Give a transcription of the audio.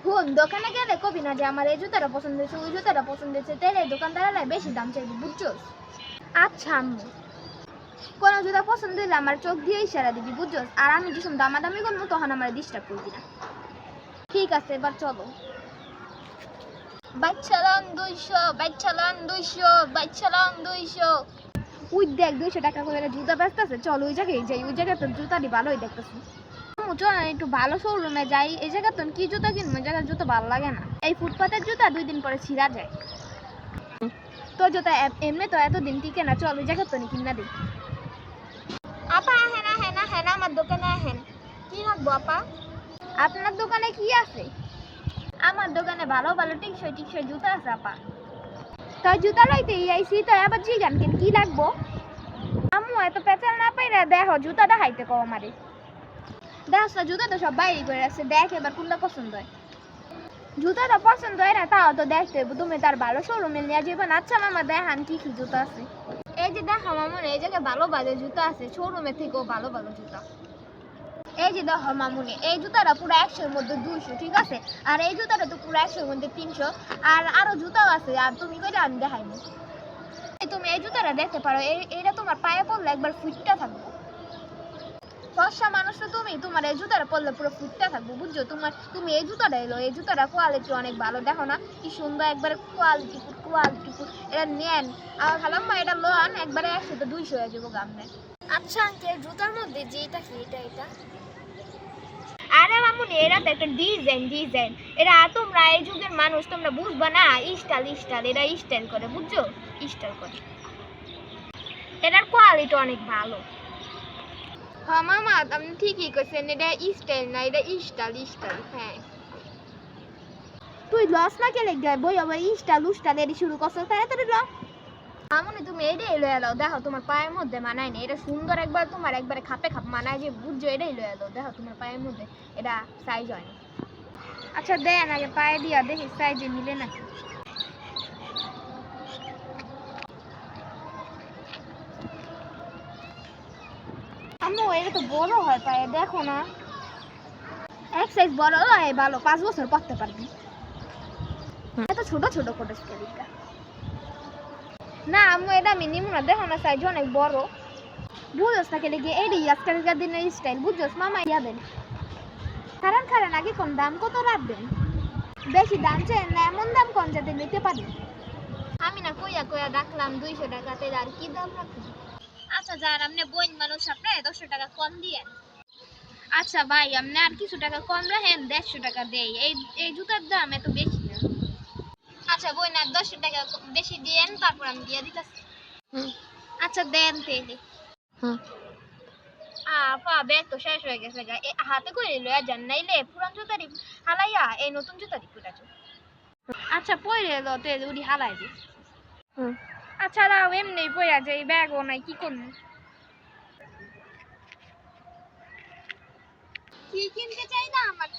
হুন দোকানে গেলে কবি না যে আমার এই জুতাটা পছন্দ হয়েছে ওই জুতাটা পছন্দ হয়েছে তাহলে দোকানদাররা বেশি দাম চাইবে বুঝছো? আচ্ছা আম্মু, কোনো জুতা পছন্দ হলে আমার চোখ দিয়ে ইশারা দিবি বুঝছো? আর আমি যখন দামাদামি করবো তখন আমার ডিস্টার্ব করবি না। ঠিক আছে, এবার চলো। বাইক চালান 200, বাইক চালান 200, বাইক চালান 200। ওই দেখ 200 টাকা করে জুতা বেচতেছে, চল ওই জায়গায় যাই, ওই জায়গায় তো জুতাটি ভালোই দেখতেছি। চল একটু ভালো শোরুমে যাই, এই জায়গা তো কি জুতা কিনবো, এই জায়গার জুতা ভালো লাগে না, এই ফুটপাতের জুতা 2 দিন পরে ছিঁড়া যায়। তো জুতা এমনি তো এতদিন টিকে না, চল ওই জায়গা তো কিনা দিই। আপা আহেন আহেন আহেন আমার দোকানে আহেন, কি রাখবো আপা? আপনার দোকানে কি আছে? আমার দোকানে ভালো ভালো টিকসই টিকসই জুতা আছে আপা। তো জুতা লইতে আইছি, তো আবার জিগান কেন কি লাগবো? আম্মু এত পেঁচাল না পাইরা দেখো জুতা দেখাইতে কও আমারে। দেখছ জুতা তো সব বাইরে করে আছে, দেখ এবার কোনটা পছন্দ হয়। জুতাটা পছন্দ হয় না তাও তো দেখতে হইব, তুমি তার ভালো শোরুমে নিয়ে যাবে না। আচ্ছা মামা দেখান কি কি জুতা আছে। এই যে দেখো মামুন, এই জায়গায় ভালো ভালো জুতা আছে, শোরুমে থেকেও ভালো ভালো জুতা। এই যে দেখো মামুনি, এই জুতাটা পুরো 100-এর মধ্যে 200, ঠিক আছে? আর এই জুতাটা তো পুরো 100-এর মধ্যে 300। আর আরো জুতাও আছে, আর তুমি কইলে আমি দেখাইনি। তুমি এই জুতাটা দেখতে পারো, এইটা তোমার পায়ে পড়লে একবার ফুটটা থাকবো। ফর্সা মানুষ তো তুমি, তোমার এই জুতাটা পরলে পুরো ফুটটা থাকবো বুঝছো? তুমি এই জুতাটা এলো, এই জুতাটা কোয়ালিটি অনেক ভালো, দেখো না কি সুন্দর, একবারে কোয়ালিটি ফুট। এটা নেন আর খালাম্মা, এটা লোন একবারে 100 200 হয়ে যাবো গামনে। আচ্ছা আঙ্কেল, জুতার মধ্যে যে এটা কি, এটা আরে মামুনি, এরা তো একটা ডিজাইন। এরা তোমরা এই যুগের মানুষ, তোমরা বুঝবা না, স্টাইল এরা স্টাইল করে বুঝছো? স্টাইল করে, এটার কোয়ালিটি অনেক ভালো। হ্যাঁ মামা, আপনি ঠিকই কইছেন, এটা স্টাইল না, এটা স্টাইল। হ্যাঁ, তুই লস না কে লেগে বই আবার স্টাইল এর শুরু করছস, তাড়াতাড়ি ল। মামুনি তুমি এটাই লয়ে এলো, দেখো তোমার পায়ের মধ্যে মানায় না, এটা সুন্দর, একবার তোমার একবারে খাপে খাপ মানায় যে বুঝছো? এটাই লয়ে এলো, দেখো তোমার পায়ের মধ্যে এটা সাইজ হয় না। আচ্ছা দেন আগে পায়ে দিয়া দেখি সাইজে মিলে নাকি। আম্মু এটা তো বড় হয় পায়ে, দেখো না, এক সাইজ বড় হয় ভালো, 5 বছর পরতে পারবি। এত ছোট ছোট করে স্কেলিটা না আম্মু, এটা আমি নিমু না, দেখো না সাইজ অনেক বড়। বুঝোস না কেলে গিয়ে এটাই আজকালকার দিনের স্টাইল বুঝোস? মামা ইয়া দেন, খারান আগে কোন দাম কত রাখবেন? বেশি দাম চাই না, এমন দাম কোন যাতে নিতে পারি। আমি না কইয়া রাখলাম 200 টাকাতে, আর কি দাম রাখুন? আচ্ছা যার আপনি বোন মানুষ, আপনি 10 টাকা কম দিয়েন। আচ্ছা ভাই, আপনি আর কিছু টাকা কম রাখেন, 150 টাকা দেই, এই জুতার দাম এত বেশি না। আচ্ছা বোন আর 10 টাকা বেশি দিয়েন, তারপর আমি দিয়ে দিতেছি। আচ্ছা দেন তেলে। আপা ব্যাগ তো শেষ হয়ে গেছে গা, হাতে করে লইয়া যান, নাইলে পুরান জুতারি হালাইয়া এই নতুন জুতারি পরে যান। আচ্ছা পরে এলো তেল উড়ি হালাই দি। আচ্ছা দাও, এমনি পরে যাই, ব্যাগও নাই, কি করবো? কি কিনতে চাই না আমার